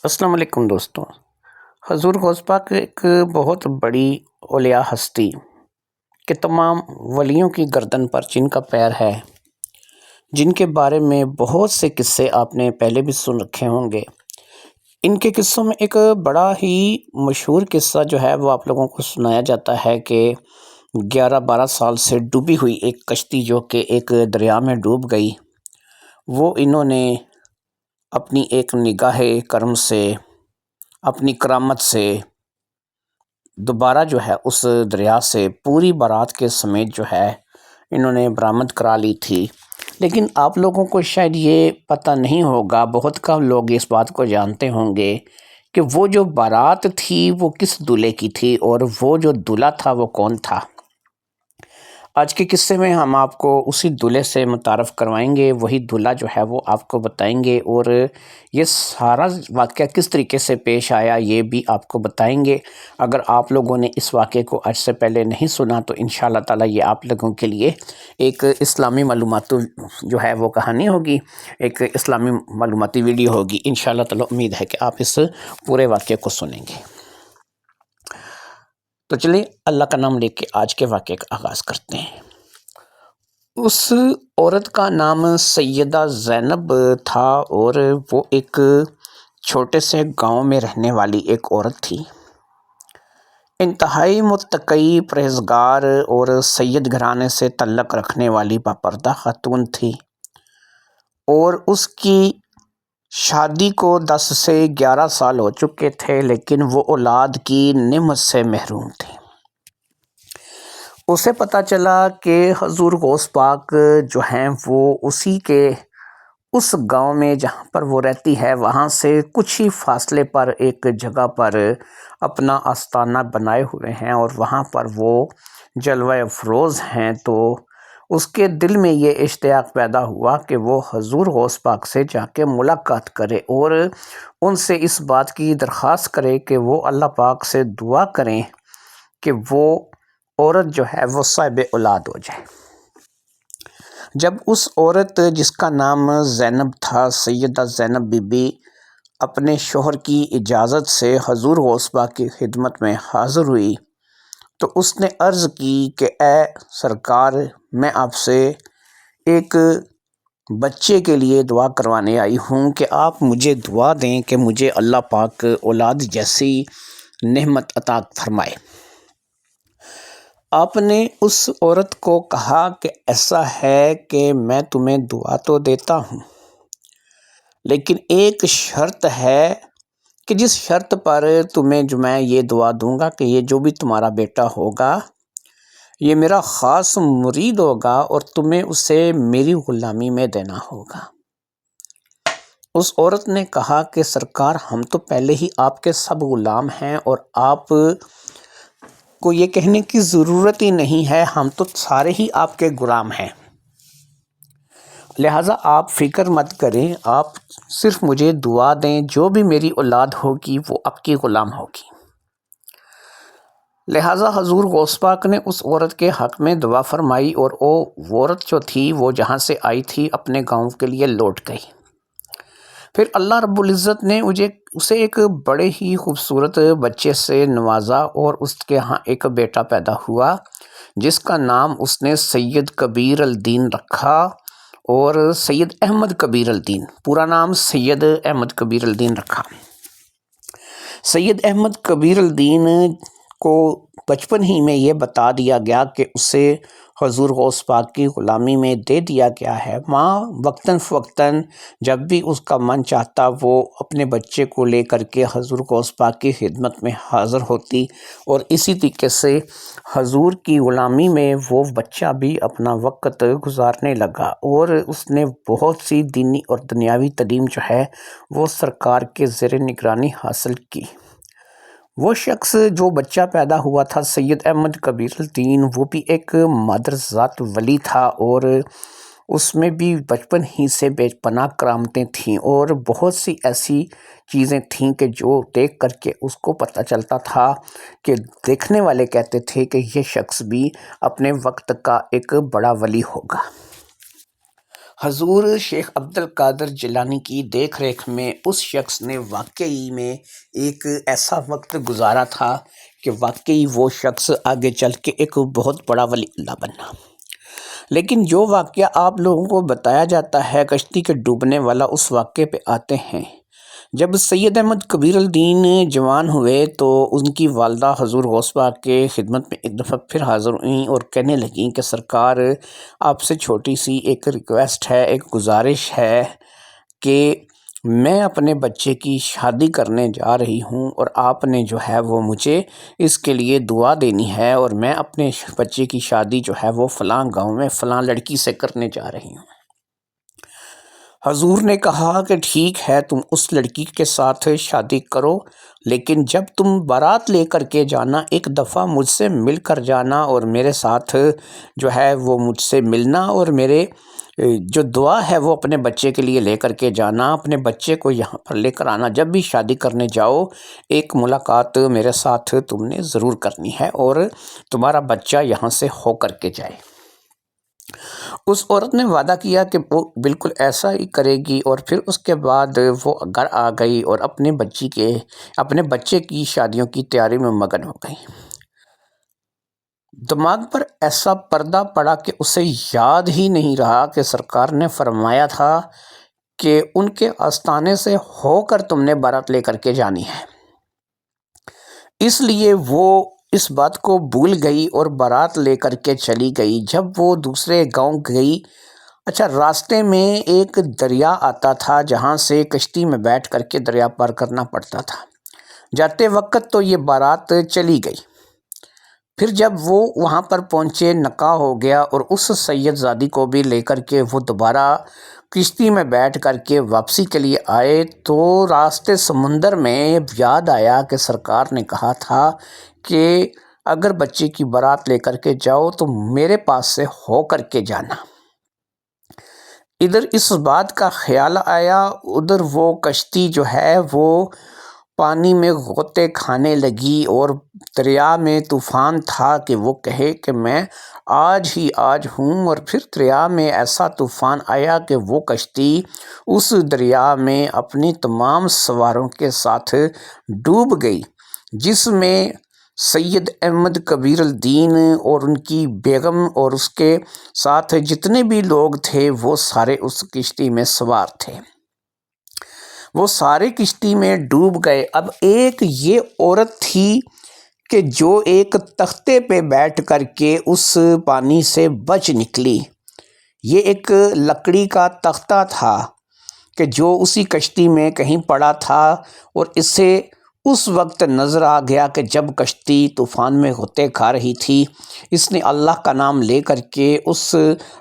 السلام علیکم دوستوں۔ حضور غوث پاک ایک بہت بڑی اولیاء ہستی کہ تمام ولیوں کی گردن پر جن کا پیر ہے، جن کے بارے میں بہت سے قصے آپ نے پہلے بھی سن رکھے ہوں گے۔ ان کے قصوں میں ایک بڑا ہی مشہور قصہ جو ہے وہ آپ لوگوں کو سنایا جاتا ہے کہ 11-12 سال سے ڈوبی ہوئی ایک کشتی جو کہ ایک دریا میں ڈوب گئی، وہ انہوں نے اپنی ایک نگاہ کرم سے، اپنی کرامت سے دوبارہ جو ہے اس دریا سے پوری بارات کے سمیت جو ہے انہوں نے برآمد کرا لی تھی۔ لیکن آپ لوگوں کو شاید یہ پتہ نہیں ہوگا، بہت کم لوگ اس بات کو جانتے ہوں گے کہ وہ جو بارات تھی وہ کس دولہے کی تھی اور وہ جو دولہا تھا وہ کون تھا۔ آج کے قصے میں ہم آپ کو اسی دولہے سے متعارف کروائیں گے، وہی دولہا جو ہے وہ آپ کو بتائیں گے، اور یہ سارا واقعہ کس طریقے سے پیش آیا یہ بھی آپ کو بتائیں گے۔ اگر آپ لوگوں نے اس واقعے کو آج سے پہلے نہیں سنا تو انشاءاللہ تعالی یہ آپ لوگوں کے لیے ایک اسلامی معلومات جو ہے وہ کہانی ہوگی، ایک اسلامی معلوماتی ویڈیو ہوگی۔ انشاءاللہ تعالی امید ہے کہ آپ اس پورے واقعے کو سنیں گے۔ تو چلیے اللہ کا نام لے کے آج کے واقعے کا آغاز کرتے ہیں۔ اس عورت کا نام سیدہ زینب تھا اور وہ ایک چھوٹے سے گاؤں میں رہنے والی ایک عورت تھی۔ انتہائی متقی، پرہیزگار اور سید گھرانے سے تعلق رکھنے والی باپردہ خاتون تھی، اور اس کی شادی کو 10 سے 11 سال ہو چکے تھے، لیکن وہ اولاد کی نعمت سے محروم تھی۔ اسے پتہ چلا کہ حضور غوث پاک جو ہیں وہ اسی کے اس گاؤں میں جہاں پر وہ رہتی ہے وہاں سے کچھ ہی فاصلے پر ایک جگہ پر اپنا آستانہ بنائے ہوئے ہیں، اور وہاں پر وہ جلوہ افروز ہیں۔ تو اس کے دل میں یہ اشتیاق پیدا ہوا کہ وہ حضور غوث پاک سے جا کے ملاقات کرے اور ان سے اس بات کی درخواست کرے کہ وہ اللہ پاک سے دعا کریں کہ وہ عورت جو ہے وہ صاحب اولاد ہو جائے۔ جب اس عورت جس کا نام زینب تھا، سیدہ زینب بی بی، اپنے شوہر کی اجازت سے حضور غوث پاک کی خدمت میں حاضر ہوئی تو اس نے عرض کی کہ اے سرکار، میں آپ سے ایک بچے کے لیے دعا کروانے آئی ہوں کہ آپ مجھے دعا دیں کہ مجھے اللہ پاک اولاد جیسی نعمت عطا فرمائے۔ آپ نے اس عورت کو کہا کہ ایسا ہے کہ میں تمہیں دعا تو دیتا ہوں، لیکن ایک شرط ہے کہ جس شرط پر تمہیں جو میں یہ دعا دوں گا کہ یہ جو بھی تمہارا بیٹا ہوگا یہ میرا خاص مرید ہوگا اور تمہیں اسے میری غلامی میں دینا ہوگا۔ اس عورت نے کہا کہ سرکار، ہم تو پہلے ہی آپ کے سب غلام ہیں اور آپ کو یہ کہنے کی ضرورت ہی نہیں ہے، ہم تو سارے ہی آپ کے غلام ہیں، لہٰذا آپ فکر مت کریں، آپ صرف مجھے دعا دیں، جو بھی میری اولاد ہوگی وہ آپ کی غلام ہوگی۔ لہٰذا حضور غوث پاک نے اس عورت کے حق میں دعا فرمائی، اور وہ عورت جو تھی وہ جہاں سے آئی تھی اپنے گاؤں کے لیے لوٹ گئی۔ پھر اللہ رب العزت نے اسے ایک بڑے ہی خوبصورت بچے سے نوازا، اور اس کے ہاں ایک بیٹا پیدا ہوا جس کا نام اس نے سید کبیر الدین رکھا، اور سید احمد کبیر الدین، پورا نام سید احمد کبیر الدین رکھا۔ سید احمد کبیر الدین کو بچپن ہی میں یہ بتا دیا گیا کہ اسے حضور غوث پاک کی غلامی میں دے دیا گیا ہے۔ ماں وقتاً فوقتاً جب بھی اس کا من چاہتا وہ اپنے بچے کو لے کر کے حضور غوث پاک کی خدمت میں حاضر ہوتی، اور اسی طریقے سے حضور کی غلامی میں وہ بچہ بھی اپنا وقت گزارنے لگا، اور اس نے بہت سی دینی اور دنیاوی تعلیم جو ہے وہ سرکار کے زیر نگرانی حاصل کی۔ وہ شخص جو بچہ پیدا ہوا تھا سید احمد کبیر الدین، وہ بھی ایک مادرزاد ولی تھا، اور اس میں بھی بچپن ہی سے بے پناہ کرامتیں تھیں، اور بہت سی ایسی چیزیں تھیں کہ جو دیکھ کر کے اس کو پتہ چلتا تھا کہ دیکھنے والے کہتے تھے کہ یہ شخص بھی اپنے وقت کا ایک بڑا ولی ہوگا۔ حضور شیخ عبد القادر جیلانی کی دیکھ ریکھ میں اس شخص نے واقعی میں ایک ایسا وقت گزارا تھا کہ واقعی وہ شخص آگے چل کے ایک بہت بڑا ولی اللہ بنا۔ لیکن جو واقعہ آپ لوگوں کو بتایا جاتا ہے کشتی کے ڈوبنے والا، اس واقعے پہ آتے ہیں۔ جب سید احمد کبیر الدین جوان ہوئے تو ان کی والدہ حضور غوث پاک کے خدمت میں ایک دفعہ پھر حاضر ہوئیں اور کہنے لگیں کہ سرکار، آپ سے چھوٹی سی ایک ریکویسٹ ہے، ایک گزارش ہے کہ میں اپنے بچے کی شادی کرنے جا رہی ہوں اور آپ نے جو ہے وہ مجھے اس کے لیے دعا دینی ہے، اور میں اپنے بچے کی شادی جو ہے وہ فلاں گاؤں میں فلاں لڑکی سے کرنے جا رہی ہوں۔ حضور نے کہا کہ ٹھیک ہے، تم اس لڑکی کے ساتھ شادی کرو، لیکن جب تم بارات لے کر کے جانا ایک دفعہ مجھ سے مل کر جانا، اور میرے ساتھ جو ہے وہ مجھ سے ملنا، اور میرے جو دعا ہے وہ اپنے بچے کے لیے لے کر کے جانا، اپنے بچے کو یہاں پر لے کر آنا۔ جب بھی شادی کرنے جاؤ ایک ملاقات میرے ساتھ تم نے ضرور کرنی ہے، اور تمہارا بچہ یہاں سے ہو کر کے جائے۔ اس عورت نے وعدہ کیا کہ وہ بالکل ایسا ہی کرے گی، اور پھر اس کے بعد وہ گھر آ گئی اور اپنے بچے کی شادیوں کی تیاری میں مگن ہو گئی۔ دماغ پر ایسا پردہ پڑا کہ اسے یاد ہی نہیں رہا کہ سرکار نے فرمایا تھا کہ ان کے آستانے سے ہو کر تم نے بارات لے کر کے جانی ہے۔ اس لیے وہ اس بات کو بھول گئی اور بارات لے کر کے چلی گئی۔ جب وہ دوسرے گاؤں گئی، راستے میں ایک دریا آتا تھا جہاں سے کشتی میں بیٹھ کر کے دریا پار کرنا پڑتا تھا۔ جاتے وقت تو یہ بارات چلی گئی، پھر جب وہ وہاں پر پہنچے نکاح ہو گیا، اور اس سید زادی کو بھی لے کر کے وہ دوبارہ کشتی میں بیٹھ کر کے واپسی کے لیے آئے، تو راستے سمندر میں یاد آیا کہ سرکار نے کہا تھا کہ اگر بچے کی بارات لے کر کے جاؤ تو میرے پاس سے ہو کر کے جانا۔ ادھر اس بات کا خیال آیا، ادھر وہ کشتی جو ہے وہ پانی میں غوطے کھانے لگی، اور دریا میں طوفان تھا کہ وہ کہے کہ میں آج ہی آج ہوں، اور پھر دریا میں ایسا طوفان آیا کہ وہ کشتی اس دریا میں اپنی تمام سواروں کے ساتھ ڈوب گئی، جس میں سید احمد کبیر الدین اور ان کی بیگم اور اس کے ساتھ جتنے بھی لوگ تھے وہ سارے اس کشتی میں سوار تھے۔ وہ سارے کشتی میں ڈوب گئے۔ اب ایک یہ عورت تھی کہ جو ایک تختے پہ بیٹھ کر کے اس پانی سے بچ نکلی۔ یہ ایک لکڑی کا تختہ تھا کہ جو اسی کشتی میں کہیں پڑا تھا، اور اسے اس وقت نظر آ گیا کہ جب کشتی طوفان میں غوطے کھا رہی تھی، اس نے اللہ کا نام لے کر کے اس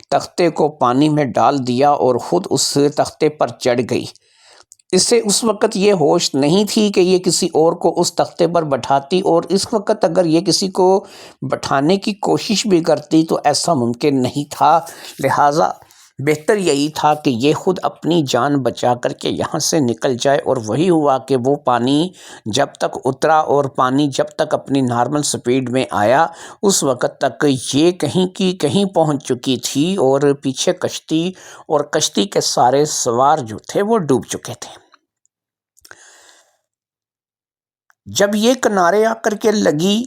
تختے کو پانی میں ڈال دیا اور خود اس تختے پر چڑھ گئی۔ اسے اس وقت یہ ہوش نہیں تھی کہ یہ کسی اور کو اس تختے پر بٹھاتی، اور اس وقت اگر یہ کسی کو بٹھانے کی کوشش بھی کرتی تو ایسا ممکن نہیں تھا، لہٰذا بہتر یہی تھا کہ یہ خود اپنی جان بچا کر کے یہاں سے نکل جائے۔ اور وہی ہوا کہ وہ پانی جب تک اترا اور پانی جب تک اپنی نارمل سپیڈ میں آیا، اس وقت تک یہ کہیں کی کہیں پہنچ چکی تھی، اور پیچھے کشتی اور کشتی کے سارے سوار جو تھے وہ ڈوب چکے تھے۔ جب یہ کنارے آ کر کے لگی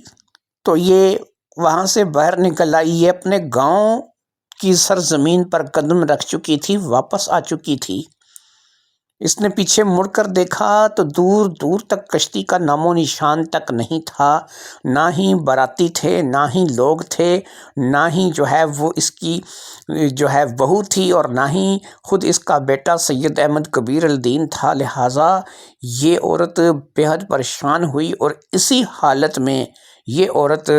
تو یہ وہاں سے باہر نکل آئی، یہ اپنے گاؤں کی سرزمین پر قدم رکھ چکی تھی، واپس آ چکی تھی۔ اس نے پیچھے مڑ کر دیکھا تو دور دور تک کشتی کا نام و نشان تک نہیں تھا، نہ ہی باراتی تھے، نہ ہی لوگ تھے، نہ ہی جو ہے وہ اس کی جو ہے بہو تھی، اور نہ ہی خود اس کا بیٹا سید احمد کبیر الدین تھا۔ لہٰذا یہ عورت بے حد پریشان ہوئی، اور اسی حالت میں یہ عورت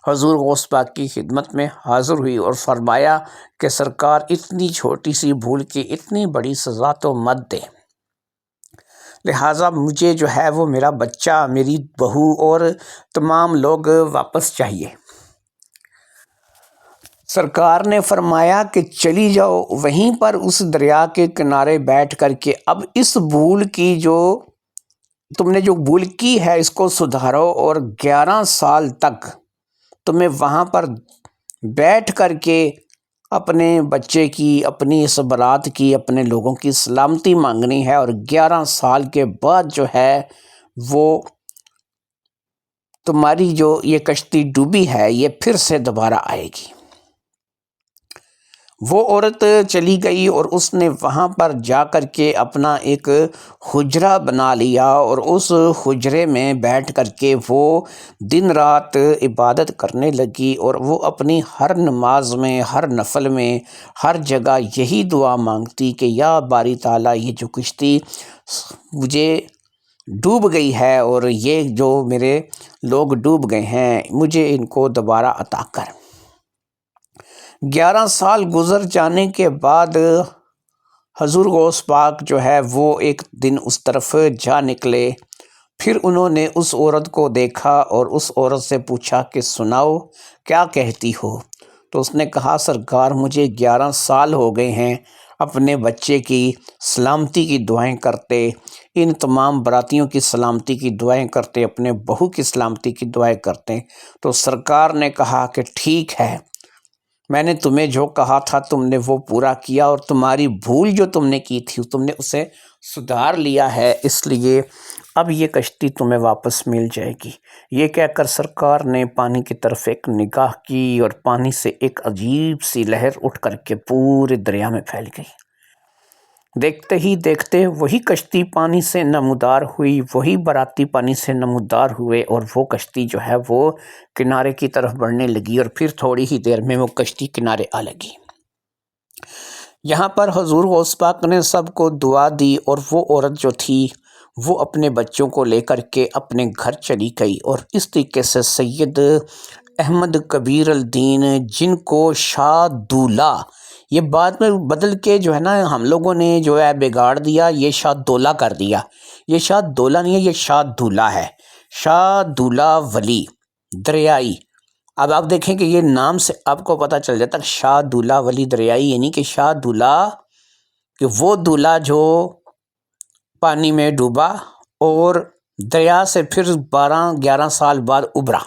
حضور غوث پاک کی خدمت میں حاضر ہوئی اور فرمایا کہ سرکار، اتنی چھوٹی سی بھول کی اتنی بڑی سزا تو مت دے، لہٰذا مجھے جو ہے وہ میرا بچہ، میری بہو اور تمام لوگ واپس چاہیے۔ سرکار نے فرمایا کہ چلی جاؤ، وہیں پر اس دریا کے کنارے بیٹھ کر کے اب اس بھول کی جو تم نے جو بھول کی ہے اس کو سدھارو، اور 11 سال تک تمہیں وہاں پر بیٹھ کر کے اپنے بچے کی، اپنی اس برات کی، اپنے لوگوں کی سلامتی مانگنی ہے، اور 11 سال کے بعد جو ہے وہ تمہاری جو یہ کشتی ڈوبی ہے یہ پھر سے دوبارہ آئے گی۔ وہ عورت چلی گئی اور اس نے وہاں پر جا کر کے اپنا ایک حجرہ بنا لیا، اور اس حجرے میں بیٹھ کر کے وہ دن رات عبادت کرنے لگی، اور وہ اپنی ہر نماز میں، ہر نفل میں، ہر جگہ یہی دعا مانگتی کہ یا باری تعالیٰ یہ جو کشتی مجھے ڈوب گئی ہے اور یہ جو میرے لوگ ڈوب گئے ہیں مجھے ان کو دوبارہ عطا کر۔ 11 سال گزر جانے کے بعد حضور غوث پاک جو ہے وہ ایک دن اس طرف جا نکلے۔ پھر انہوں نے اس عورت کو دیکھا اور اس عورت سے پوچھا کہ سناؤ کیا کہتی ہو؟ تو اس نے کہا سرکار مجھے 11 سال ہو گئے ہیں اپنے بچے کی سلامتی کی دعائیں کرتے، ان تمام براتیوں کی سلامتی کی دعائیں کرتے، اپنے بہو کی سلامتی کی دعائیں کرتے۔ تو سرکار نے کہا کہ ٹھیک ہے، میں نے تمہیں جو کہا تھا تم نے وہ پورا کیا، اور تمہاری بھول جو تم نے کی تھی تم نے اسے سدھار لیا ہے، اس لیے اب یہ کشتی تمہیں واپس مل جائے گی۔ یہ کہہ کر سرکار نے پانی کی طرف ایک نگاہ کی، اور پانی سے ایک عجیب سی لہر اٹھ کر کے پورے دریا میں پھیل گئی۔ دیکھتے ہی دیکھتے وہی کشتی پانی سے نمودار ہوئی، وہی باراتی پانی سے نمودار ہوئے، اور وہ کشتی جو ہے وہ کنارے کی طرف بڑھنے لگی، اور پھر تھوڑی ہی دیر میں وہ کشتی کنارے آ لگی۔ یہاں پر حضور غوث پاک نے سب کو دعا دی، اور وہ عورت جو تھی وہ اپنے بچوں کو لے کر کے اپنے گھر چلی گئی، اور اس طریقے سے سید احمد کبیر الدین جن کو شاہ دولہ، یہ بعد میں بدل کے جو ہے نا ہم لوگوں نے جو ہے بگاڑ دیا، یہ شاہ دولہ کر دیا۔ یہ شاہ دولہ نہیں ہے، یہ شاہ دولہ ہے، شاہ دولہ ولی دریائی۔ اب آپ دیکھیں کہ یہ نام سے آپ کو پتہ چل جاتا ہے شاہ دولہ ولی دریائی، یعنی کہ شاہ دولہ کہ وہ دولہ جو پانی میں ڈوبا اور دریا سے پھر 11 سال بعد ابھرا۔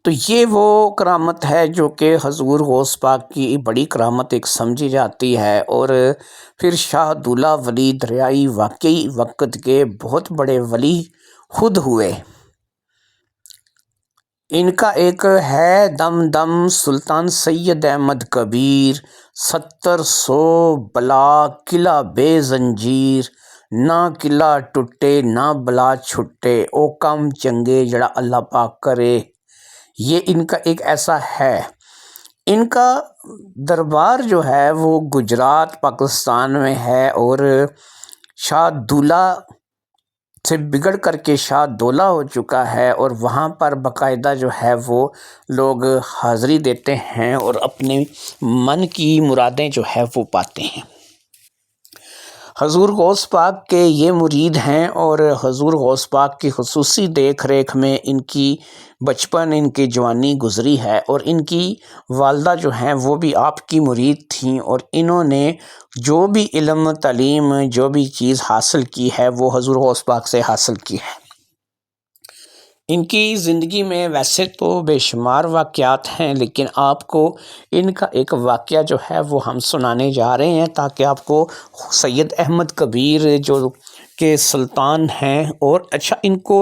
تو یہ وہ کرامت ہے جو کہ حضور غوث پاک کی بڑی کرامت ایک سمجھی جاتی ہے، اور پھر شاہ دولہ ولی دریائی واقعی وقت کے بہت بڑے ولی خود ہوئے۔ ان کا ایک ہے دم دم سلطان سید احمد کبیر، 700 بلا قلعہ بے زنجیر، نہ قلعہ ٹوٹے نہ بلا چھٹے، او کم چنگے جڑا اللہ پاک کرے۔ یہ ان کا ایک ایسا ہے۔ ان کا دربار جو ہے وہ گجرات پاکستان میں ہے، اور شاہ دولہ سے بگڑ کر کے شاہ دولہ ہو چکا ہے، اور وہاں پر باقاعدہ جو ہے وہ لوگ حاضری دیتے ہیں اور اپنے من کی مرادیں جو ہے وہ پاتے ہیں۔ حضور غوث پاک کے یہ مرید ہیں، اور حضور غوث پاک کی خصوصی دیکھ ریکھ میں ان کی بچپن، ان کی جوانی گزری ہے، اور ان کی والدہ جو ہیں وہ بھی آپ کی مرید تھیں، اور انہوں نے جو بھی علم تعلیم جو بھی چیز حاصل کی ہے وہ حضور غوث پاک سے حاصل کی ہے۔ ان کی زندگی میں ویسے تو بے شمار واقعات ہیں، لیکن آپ کو ان کا ایک واقعہ جو ہے وہ ہم سنانے جا رہے ہیں تاکہ آپ کو سید احمد کبیر جو کہ سلطان ہیں، اور اچھا ان کو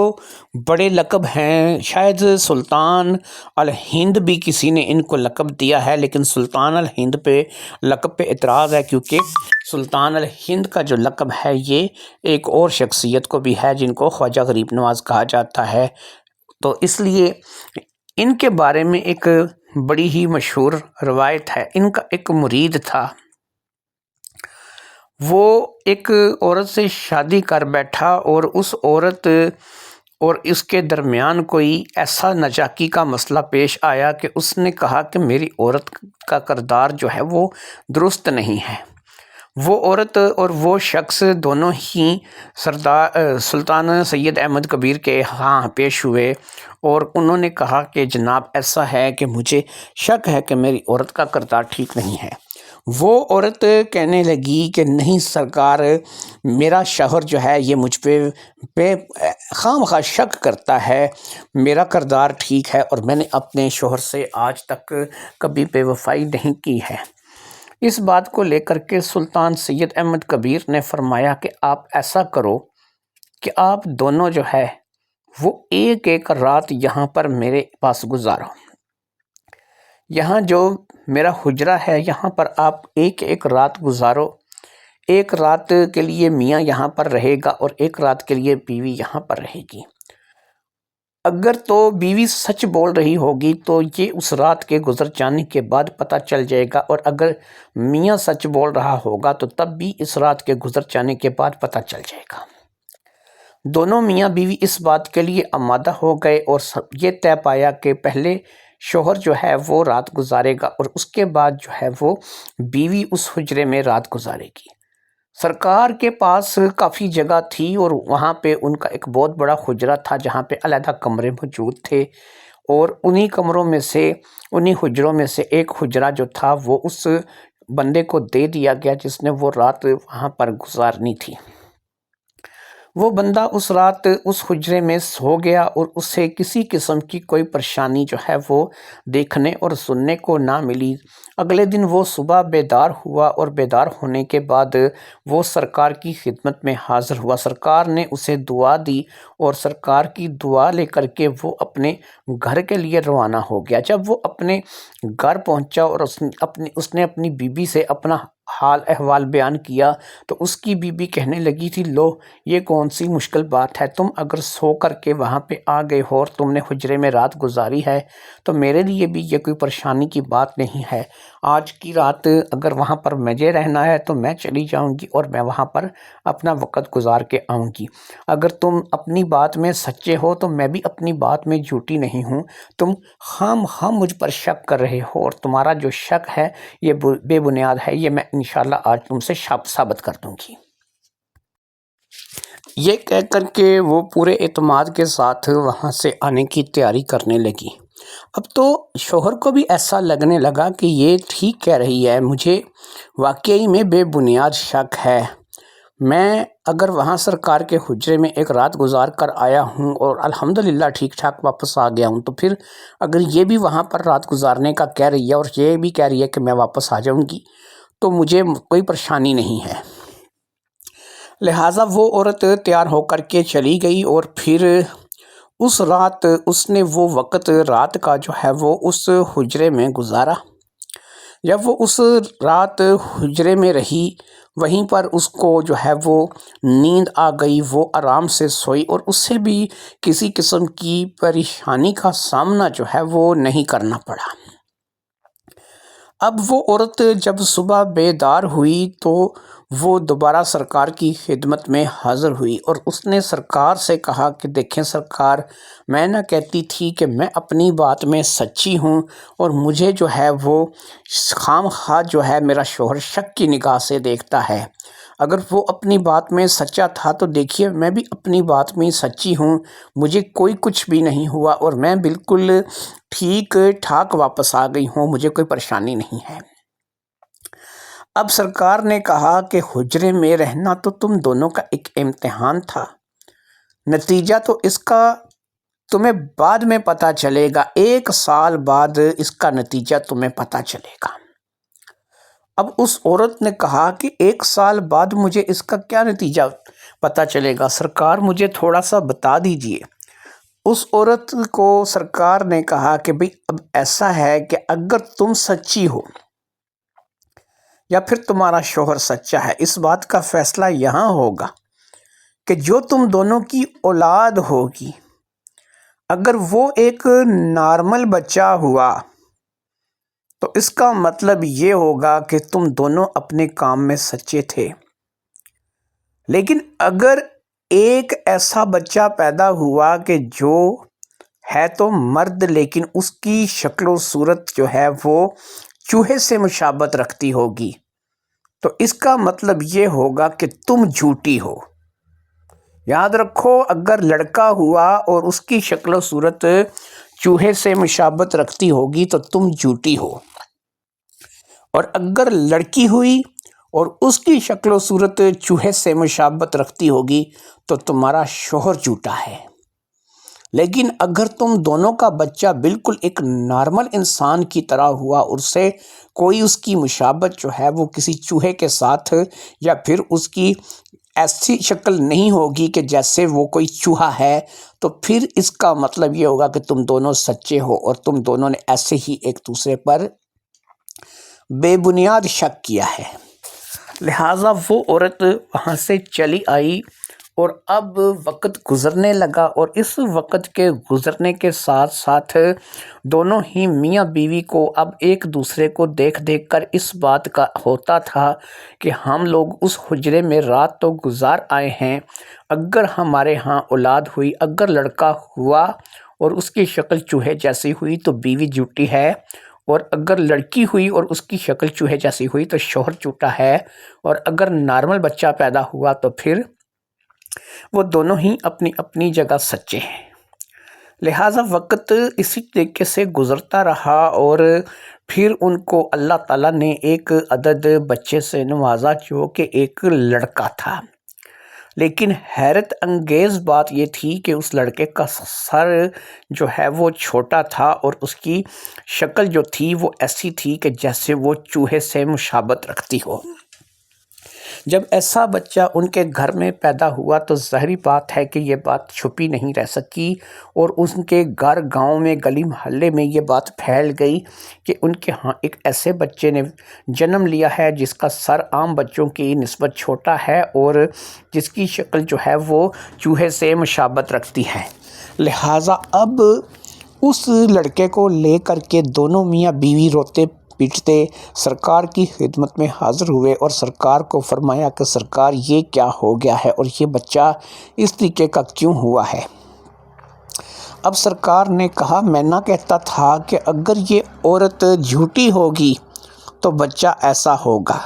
بڑے لقب ہیں، شاید سلطان الہند بھی کسی نے ان کو لقب دیا ہے، لیکن سلطان الہند پہ لقب پہ اعتراض ہے، کیونکہ سلطان الہند کا جو لقب ہے یہ ایک اور شخصیت کو بھی ہے جن کو خواجہ غریب نواز کہا جاتا ہے۔ تو اس لیے ان کے بارے میں ایک بڑی ہی مشہور روایت ہے۔ ان کا ایک مرید تھا، وہ ایک عورت سے شادی کر بیٹھا، اور اس عورت اور اس کے درمیان کوئی ایسا ناچاکی کا مسئلہ پیش آیا کہ اس نے کہا کہ میری عورت کا کردار جو ہے وہ درست نہیں ہے۔ وہ عورت اور وہ شخص دونوں ہی سلطان سید احمد کبیر کے ہاں پیش ہوئے، اور انہوں نے کہا کہ جناب ایسا ہے کہ مجھے شک ہے کہ میری عورت کا کردار ٹھیک نہیں ہے۔ وہ عورت کہنے لگی کہ نہیں سرکار، میرا شوہر جو ہے یہ مجھ پہ خام خواہ شک کرتا ہے، میرا کردار ٹھیک ہے اور میں نے اپنے شوہر سے آج تک کبھی بے وفائی نہیں کی ہے۔ اس بات کو لے کر کے سلطان سید احمد کبیر نے فرمایا کہ آپ ایسا کرو کہ آپ دونوں جو ہے وہ ایک ایک رات یہاں پر میرے پاس گزارو، یہاں جو میرا حجرہ ہے یہاں پر آپ ایک ایک رات گزارو، ایک رات کے لیے میاں یہاں پر رہے گا اور ایک رات کے لیے بیوی یہاں پر رہے گی۔ اگر تو بیوی سچ بول رہی ہوگی تو یہ اس رات کے گزر جانے کے بعد پتہ چل جائے گا، اور اگر میاں سچ بول رہا ہوگا تو تب بھی اس رات کے گزر جانے کے بعد پتہ چل جائے گا۔ دونوں میاں بیوی اس بات کے لیے آمادہ ہو گئے اور یہ طے پایا کہ پہلے شوہر جو ہے وہ رات گزارے گا اور اس کے بعد جو ہے وہ بیوی اس حجرے میں رات گزارے گی۔ سرکار کے پاس کافی جگہ تھی اور وہاں پہ ان کا ایک بہت بڑا حجرہ تھا جہاں پہ علیحدہ کمرے موجود تھے، اور انہی حجروں میں سے ایک حجرہ جو تھا وہ اس بندے کو دے دیا گیا جس نے وہ رات وہاں پر گزارنی تھی۔ وہ بندہ اس رات اس حجرے میں سو گیا اور اسے کسی قسم کی کوئی پریشانی جو ہے وہ دیکھنے اور سننے کو نہ ملی۔ اگلے دن وہ صبح بیدار ہوا اور بیدار ہونے کے بعد وہ سرکار کی خدمت میں حاضر ہوا۔ سرکار نے اسے دعا دی اور سرکار کی دعا لے کر کے وہ اپنے گھر کے لیے روانہ ہو گیا۔ جب وہ اپنے گھر پہنچا اور اس نے اپنی بیوی سے اپنا حال احوال بیان کیا تو اس کی بیوی کہنے لگی تھی، لو یہ کون سی مشکل بات ہے، تم اگر سو کر کے وہاں پہ آ گئے ہو اور تم نے حجرے میں رات گزاری ہے تو میرے لیے بھی یہ کوئی پریشانی کی بات نہیں ہے۔ آج کی رات اگر وہاں پر مجھے رہنا ہے تو میں چلی جاؤں گی اور میں وہاں پر اپنا وقت گزار کے آؤں گی۔ اگر تم اپنی بات میں سچے ہو تو میں بھی اپنی بات میں جھوٹی نہیں ہوں، تم خام خام مجھ پر شک کر رہے ہو اور تمہارا جو شک ہے یہ بے بنیاد ہے، یہ میں انشاءاللہ آج تم سے ثابت کر دوں گی۔ یہ کہہ کر کے وہ پورے اعتماد کے ساتھ وہاں سے آنے کی تیاری کرنے لگی۔ اب تو شوہر کو بھی ایسا لگنے لگا کہ یہ ٹھیک کہہ رہی ہے، مجھے واقعی میں بے بنیاد شک ہے۔ میں اگر وہاں سرکار کے حجرے میں ایک رات گزار کر آیا ہوں اور الحمدللہ ٹھیک ٹھاک واپس آ گیا ہوں، تو پھر اگر یہ بھی وہاں پر رات گزارنے کا کہہ رہی ہے اور یہ بھی کہہ رہی ہے کہ میں واپس آ جاؤں گی تو مجھے کوئی پریشانی نہیں ہے۔ لہٰذا وہ عورت تیار ہو کر کے چلی گئی اور پھر اس رات اس نے وہ وقت رات کا جو ہے وہ اس حجرے میں گزارا۔ جب وہ اس رات حجرے میں رہی وہیں پر اس کو جو ہے وہ نیند آ گئی، وہ آرام سے سوئی اور اسے بھی کسی قسم کی پریشانی کا سامنا جو ہے وہ نہیں کرنا پڑا۔ اب وہ عورت جب صبح بیدار ہوئی تو وہ دوبارہ سرکار کی خدمت میں حاضر ہوئی اور اس نے سرکار سے کہا کہ دیکھیں سرکار، میں نہ کہتی تھی کہ میں اپنی بات میں سچی ہوں اور مجھے جو ہے وہ خام خواہ جو ہے میرا شوہر شک کی نگاہ سے دیکھتا ہے۔ اگر وہ اپنی بات میں سچا تھا تو دیکھیے میں بھی اپنی بات میں سچی ہوں، مجھے کوئی کچھ بھی نہیں ہوا اور میں بالکل ٹھیک ٹھاک واپس آ گئی ہوں، مجھے کوئی پریشانی نہیں ہے۔ اب سرکار نے کہا کہ حجرے میں رہنا تو تم دونوں کا ایک امتحان تھا، نتیجہ تو اس کا تمہیں بعد میں پتہ چلے گا، 1 سال بعد اس کا نتیجہ تمہیں پتہ چلے گا۔ اب اس عورت نے کہا کہ 1 سال بعد مجھے اس کا کیا نتیجہ پتہ چلے گا، سرکار مجھے تھوڑا سا بتا دیجئے۔ اس عورت کو سرکار نے کہا کہ بھئی اب ایسا ہے کہ اگر تم سچی ہو یا پھر تمہارا شوہر سچا ہے، اس بات کا فیصلہ یہاں ہوگا کہ جو تم دونوں کی اولاد ہوگی اگر وہ ایک نارمل بچہ ہوا تو اس کا مطلب یہ ہوگا کہ تم دونوں اپنے کام میں سچے تھے، لیکن اگر ایک ایسا بچہ پیدا ہوا کہ جو ہے تو مرد لیکن اس کی شکل و صورت جو ہے وہ چوہے سے مشابہت رکھتی ہوگی تو اس کا مطلب یہ ہوگا کہ تم جھوٹی ہو۔ یاد رکھو، اگر لڑکا ہوا اور اس کی شکل و صورت چوہے سے مشابہت رکھتی ہوگی تو تم جھوٹی ہو۔ اور اگر لڑکی ہوئی اور اس کی شکل و صورت چوہے سے مشابہت رکھتی ہوگی تو تمہارا شوہر جھوٹا ہے، لیکن اگر تم دونوں کا بچہ بالکل ایک نارمل انسان کی طرح ہوا اور اسے کوئی اس کی مشابہت جو ہے وہ کسی چوہے کے ساتھ یا پھر اس کی ایسی شکل نہیں ہوگی کہ جیسے وہ کوئی چوہا ہے، تو پھر اس کا مطلب یہ ہوگا کہ تم دونوں سچے ہو اور تم دونوں نے ایسے ہی ایک دوسرے پر بے بنیاد شک کیا ہے۔ لہٰذا وہ عورت وہاں سے چلی آئی اور اب وقت گزرنے لگا، اور اس وقت کے گزرنے کے ساتھ ساتھ دونوں ہی میاں بیوی کو اب ایک دوسرے کو دیکھ دیکھ کر اس بات کا ہوتا تھا کہ ہم لوگ اس حجرے میں رات تو گزار آئے ہیں، اگر ہمارے ہاں اولاد ہوئی، اگر لڑکا ہوا اور اس کی شکل چوہے جیسی ہوئی تو بیوی جھوٹی ہے، اور اگر لڑکی ہوئی اور اس کی شکل چوہے جیسی ہوئی تو شوہر جھوٹا ہے، اور اگر نارمل بچہ پیدا ہوا تو پھر وہ دونوں ہی اپنی اپنی جگہ سچے ہیں۔ لہٰذا وقت اسی طریقے سے گزرتا رہا اور پھر ان کو اللہ تعالیٰ نے ایک عدد بچے سے نوازا جو کہ ایک لڑکا تھا، لیکن حیرت انگیز بات یہ تھی کہ اس لڑکے کا سر جو ہے وہ چھوٹا تھا اور اس کی شکل جو تھی وہ ایسی تھی کہ جیسے وہ چوہے سے مشابہت رکھتی ہو۔ جب ایسا بچہ ان کے گھر میں پیدا ہوا تو ظاہری بات ہے کہ یہ بات چھپی نہیں رہ سکی، اور ان کے گھر، گاؤں میں، گلی محلے میں یہ بات پھیل گئی کہ ان کے ہاں ایک ایسے بچے نے جنم لیا ہے جس کا سر عام بچوں کی نسبت چھوٹا ہے اور جس کی شکل جو ہے وہ چوہے سے مشابہت رکھتی ہے۔ لہٰذا اب اس لڑکے کو لے کر کے دونوں میاں بیوی روتے پیٹتے سرکار کی خدمت میں حاضر ہوئے اور سرکار کو فرمایا کہ سرکار یہ کیا ہو گیا ہے اور یہ بچہ اس طریقے کا کیوں ہوا ہے۔ اب سرکار نے کہا میں نہ کہتا تھا کہ اگر یہ عورت جھوٹی ہوگی تو بچہ ایسا ہوگا،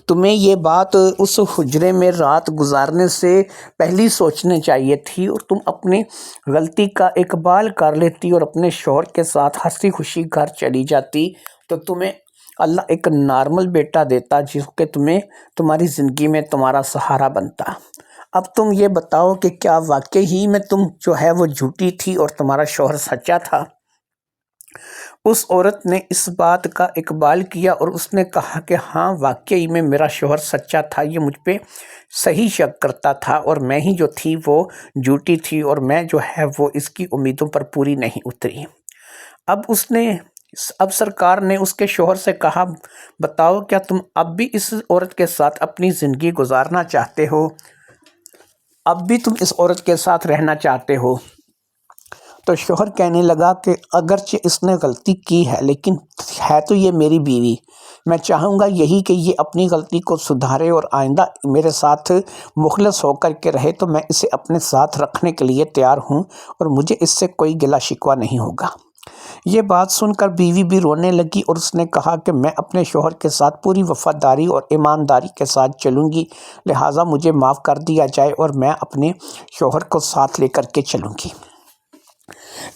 تمہیں یہ بات اس حجرے میں رات گزارنے سے پہلی سوچنے چاہیے تھی اور تم اپنی غلطی کا اقبال کر لیتی اور اپنے شوہر کے ساتھ ہنسی خوشی گھر چلی جاتی، تو تمہیں اللہ ایک نارمل بیٹا دیتا جس کے تمہاری زندگی میں تمہارا سہارا بنتا۔ اب تم یہ بتاؤ کہ کیا واقعی ہی میں تم جو ہے وہ جھوٹی تھی اور تمہارا شوہر سچا تھا؟ اس عورت نے اس بات کا اقبال کیا اور اس نے کہا کہ ہاں واقعی میں میرا شوہر سچا تھا، یہ مجھ پہ صحیح شک کرتا تھا اور میں ہی جو تھی وہ جھوٹی تھی اور میں جو ہے وہ اس کی امیدوں پر پوری نہیں اتری۔ اب سرکار نے اس کے شوہر سے کہا بتاؤ کیا تم اب بھی اس عورت کے ساتھ اپنی زندگی گزارنا چاہتے ہو؟ اب بھی تم اس عورت کے ساتھ رہنا چاہتے ہو؟ تو شوہر کہنے لگا کہ اگرچہ اس نے غلطی کی ہے لیکن ہے تو یہ میری بیوی، میں چاہوں گا یہی کہ یہ اپنی غلطی کو سدھارے اور آئندہ میرے ساتھ مخلص ہو کر کے رہے، تو میں اسے اپنے ساتھ رکھنے کے لیے تیار ہوں اور مجھے اس سے کوئی گلہ شکوہ نہیں ہوگا۔ یہ بات سن کر بیوی بھی رونے لگی اور اس نے کہا کہ میں اپنے شوہر کے ساتھ پوری وفاداری اور ایمانداری کے ساتھ چلوں گی، لہٰذا مجھے معاف کر دیا جائے اور میں اپنے شوہر کو ساتھ لے کر کے چلوں گی۔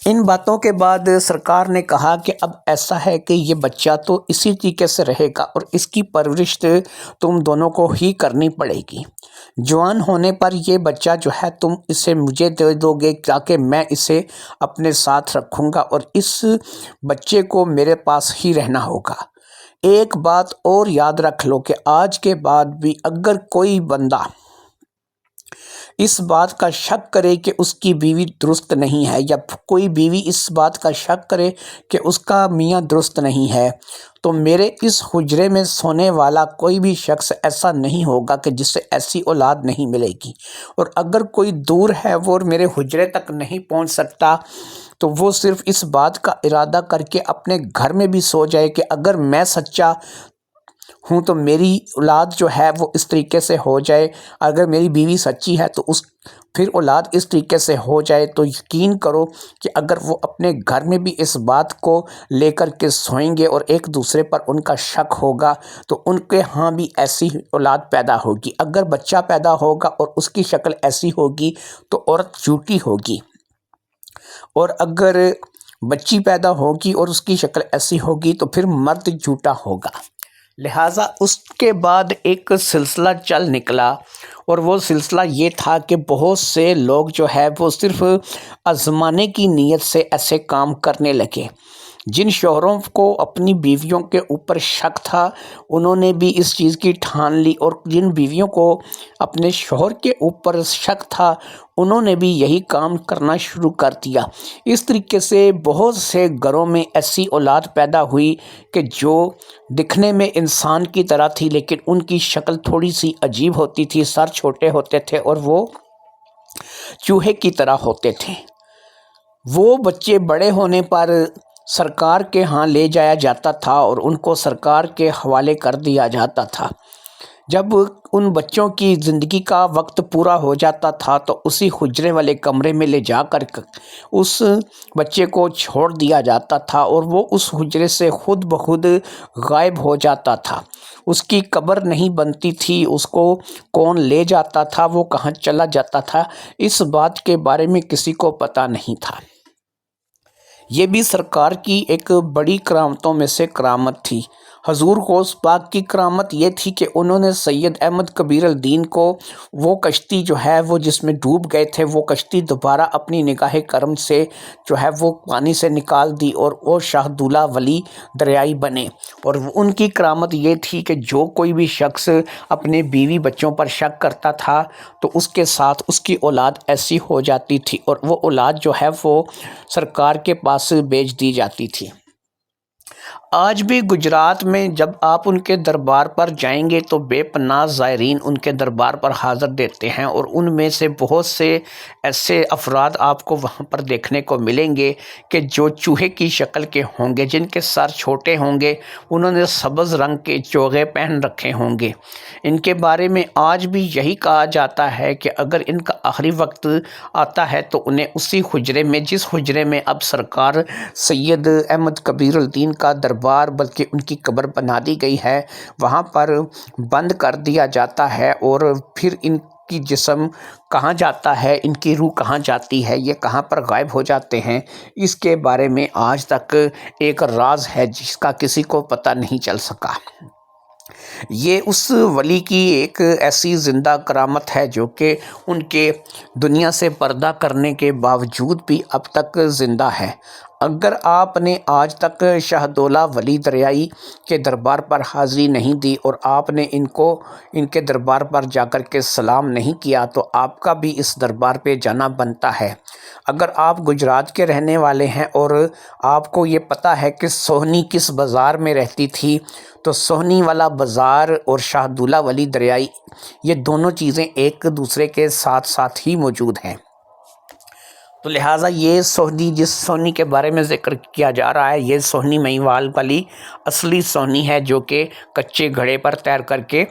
ان باتوں کے بعد سرکار نے کہا کہ اب ایسا ہے کہ یہ بچہ تو اسی طریقے سے رہے گا اور اس کی پرورش تم دونوں کو ہی کرنی پڑے گی۔ جوان ہونے پر یہ بچہ جو ہے تم اسے مجھے دے دو گے تاکہ میں اسے اپنے ساتھ رکھوں گا اور اس بچے کو میرے پاس ہی رہنا ہوگا۔ ایک بات اور یاد رکھ لو کہ آج کے بعد بھی اگر کوئی بندہ اس بات کا شک کرے کہ اس کی بیوی درست نہیں ہے یا کوئی بیوی اس بات کا شک کرے کہ اس کا میاں درست نہیں ہے، تو میرے اس حجرے میں سونے والا کوئی بھی شخص ایسا نہیں ہوگا کہ جس سے ایسی اولاد نہیں ملے گی، اور اگر کوئی دور ہے وہ میرے حجرے تک نہیں پہنچ سکتا تو وہ صرف اس بات کا ارادہ کر کے اپنے گھر میں بھی سو جائے کہ اگر میں سچا ہوں تو میری اولاد جو ہے وہ اس طریقے سے ہو جائے، اگر میری بیوی سچی ہے تو پھر اولاد اس طریقے سے ہو جائے، تو یقین کرو کہ اگر وہ اپنے گھر میں بھی اس بات کو لے کر کے سوئیں گے اور ایک دوسرے پر ان کا شک ہوگا تو ان کے ہاں بھی ایسی اولاد پیدا ہوگی۔ اگر بچہ پیدا ہوگا اور اس کی شکل ایسی ہوگی تو عورت جھوٹی ہوگی، اور اگر بچی پیدا ہوگی اور اس کی شکل ایسی ہوگی تو پھر مرد جھوٹا ہوگا۔ لہٰذا اس کے بعد ایک سلسلہ چل نکلا، اور وہ سلسلہ یہ تھا کہ بہت سے لوگ جو ہے وہ صرف آزمانے کی نیت سے ایسے کام کرنے لگے۔ جن شوہروں کو اپنی بیویوں کے اوپر شک تھا انہوں نے بھی اس چیز کی ٹھان لی، اور جن بیویوں کو اپنے شوہر کے اوپر شک تھا انہوں نے بھی یہی کام کرنا شروع کر دیا۔ اس طریقے سے بہت سے گھروں میں ایسی اولاد پیدا ہوئی کہ جو دکھنے میں انسان کی طرح تھی، لیکن ان کی شکل تھوڑی سی عجیب ہوتی تھی، سر چھوٹے ہوتے تھے اور وہ چوہے کی طرح ہوتے تھے۔ وہ بچے بڑے ہونے پر سرکار کے ہاں لے جایا جاتا تھا اور ان کو سرکار کے حوالے کر دیا جاتا تھا۔ جب ان بچوں کی زندگی کا وقت پورا ہو جاتا تھا تو اسی حجرے والے کمرے میں لے جا کر اس بچے کو چھوڑ دیا جاتا تھا، اور وہ اس حجرے سے خود بخود غائب ہو جاتا تھا۔ اس کی قبر نہیں بنتی تھی، اس کو کون لے جاتا تھا، وہ کہاں چلا جاتا تھا، اس بات کے بارے میں کسی کو پتہ نہیں تھا۔ یہ بھی سرکار کی ایک بڑی کرامتوں میں سے کرامت تھی۔ حضور غوث پاک کی کرامت یہ تھی کہ انہوں نے سید احمد کبیر الدین کو وہ کشتی جو ہے وہ جس میں ڈوب گئے تھے، وہ کشتی دوبارہ اپنی نگاہ کرم سے جو ہے وہ پانی سے نکال دی اور وہ شاہ دولہ ولی دریائی بنے۔ اور ان کی کرامت یہ تھی کہ جو کوئی بھی شخص اپنے بیوی بچوں پر شک کرتا تھا تو اس کے ساتھ اس کی اولاد ایسی ہو جاتی تھی، اور وہ اولاد جو ہے وہ سرکار کے پاس بیچ دی جاتی تھی۔ آج بھی گجرات میں جب آپ ان کے دربار پر جائیں گے تو بے پناہ زائرین ان کے دربار پر حاضر دیتے ہیں، اور ان میں سے بہت سے ایسے افراد آپ کو وہاں پر دیکھنے کو ملیں گے کہ جو چوہے کی شکل کے ہوں گے، جن کے سر چھوٹے ہوں گے، انہوں نے سبز رنگ کے چوغے پہن رکھے ہوں گے۔ ان کے بارے میں آج بھی یہی کہا جاتا ہے کہ اگر ان کا آخری وقت آتا ہے تو انہیں اسی حجرے میں، جس حجرے میں اب سرکار سید احمد کبیر الدین کا دربار بلکہ ان کی قبر بنا دی گئی ہے، وہاں پر بند کر دیا جاتا ہے، اور پھر ان کی جسم کہاں جاتا ہے، ان کی روح کہاں جاتی ہے، یہ کہاں پر غائب ہو جاتے ہیں، اس کے بارے میں آج تک ایک راز ہے جس کا کسی کو پتہ نہیں چل سکا۔ یہ اس ولی کی ایک ایسی زندہ کرامت ہے جو کہ ان کے دنیا سے پردہ کرنے کے باوجود بھی اب تک زندہ ہے۔ اگر آپ نے آج تک شاہ دولہ ولی دریائی کے دربار پر حاضری نہیں دی اور آپ نے ان کے دربار پر جا کر کے سلام نہیں کیا تو آپ کا بھی اس دربار پہ جانا بنتا ہے۔ اگر آپ گجرات کے رہنے والے ہیں اور آپ کو یہ پتہ ہے کہ سوہنی کس بازار میں رہتی تھی، تو سوہنی والا بازار اور شاہ دولہ ولی دریائی یہ دونوں چیزیں ایک دوسرے کے ساتھ ساتھ ہی موجود ہیں۔ تو لہٰذا یہ سوہنی، جس سوہنی کے بارے میں ذکر کیا جا رہا ہے، یہ سوہنی مہیوال والی اصلی سوہنی ہے جو کہ کچے گھڑے پر تیر کر کے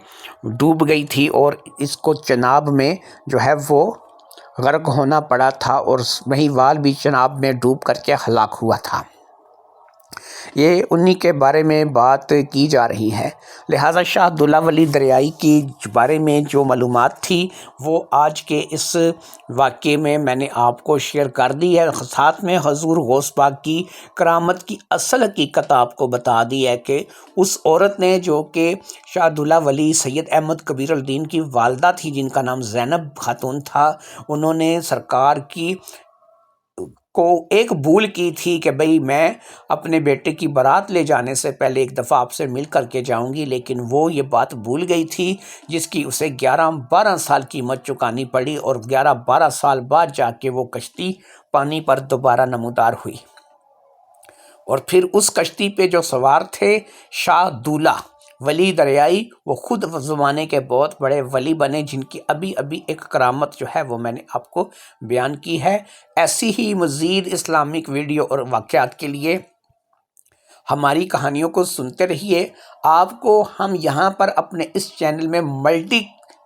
ڈوب گئی تھی، اور اس کو چناب میں جو ہے وہ غرق ہونا پڑا تھا، اور مہیوال بھی چناب میں ڈوب کر کے ہلاک ہوا تھا۔ یہ انہی کے بارے میں بات کی جا رہی ہے۔ لہٰذا شاہ دولہ ولی دریائی کی بارے میں جو معلومات تھی وہ آج کے اس واقعے میں نے آپ کو شیئر کر دی ہے، ساتھ میں حضور غوث پاک کی کرامت کی اصل حقیقت آپ کو بتا دی ہے کہ اس عورت نے جو کہ شاہ دولہ ولی سید احمد کبیر الدین کی والدہ تھی، جن کا نام زینب خاتون تھا، انہوں نے سرکار کی کو ایک بھول کی تھی کہ بھئی میں اپنے بیٹے کی بارات لے جانے سے پہلے ایک دفعہ آپ سے مل کر کے جاؤں گی، لیکن وہ یہ بات بھول گئی تھی، جس کی اسے 11-12 سال قیمت چکانی پڑی، اور 11-12 سال بعد جا کے وہ کشتی پانی پر دوبارہ نمودار ہوئی۔ اور پھر اس کشتی پہ جو سوار تھے شاہ دولہ ولی دریائی، وہ خود زمانے کے بہت بڑے ولی بنے، جن کی ابھی ایک کرامت جو ہے وہ میں نے آپ کو بیان کی ہے۔ ایسی ہی مزید اسلامک ویڈیو اور واقعات کے لیے ہماری کہانیوں کو سنتے رہیے۔ آپ کو ہم یہاں پر اپنے اس چینل میں ملٹی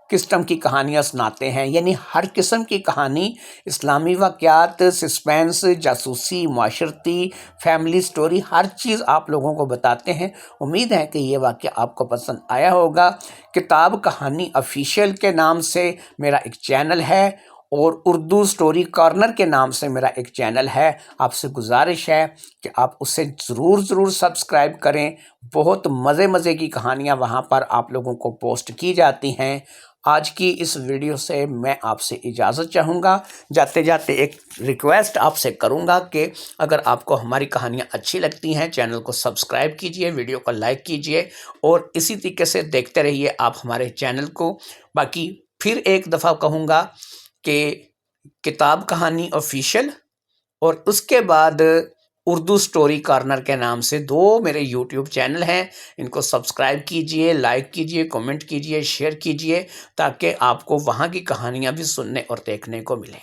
قسم کی کہانیاں سناتے ہیں، یعنی ہر قسم کی کہانی، اسلامی واقعات، سسپینس، جاسوسی، معاشرتی، فیملی سٹوری، ہر چیز آپ لوگوں کو بتاتے ہیں۔ امید ہے کہ یہ واقعہ آپ کو پسند آیا ہوگا۔ کتاب کہانی آفیشیل کے نام سے میرا ایک چینل ہے، اور اردو سٹوری کارنر کے نام سے میرا ایک چینل ہے، آپ سے گزارش ہے کہ آپ اسے ضرور سبسکرائب کریں۔ بہت مزے کی کہانیاں وہاں پر آپ لوگوں کو پوسٹ کی جاتی ہیں۔ آج کی اس ویڈیو سے میں آپ سے اجازت چاہوں گا، جاتے جاتے ایک ریکویسٹ آپ سے کروں گا کہ اگر آپ کو ہماری کہانیاں اچھی لگتی ہیں چینل کو سبسکرائب کیجئے، ویڈیو کو لائک کیجئے اور اسی طریقے سے دیکھتے رہیے آپ ہمارے چینل کو۔ باقی پھر ایک دفعہ کہوں گا کہ کتاب کہانی آفیشل اور اس کے بعد اردو سٹوری کارنر کے نام سے 2 میرے یوٹیوب چینل ہیں، ان کو سبسکرائب کیجئے، لائک کیجئے، کمنٹ کیجئے، شیئر کیجئے تاکہ آپ کو وہاں کی کہانیاں بھی سننے اور دیکھنے کو ملیں۔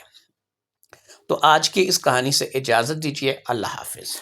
تو آج کی اس کہانی سے اجازت دیجئے، اللہ حافظ۔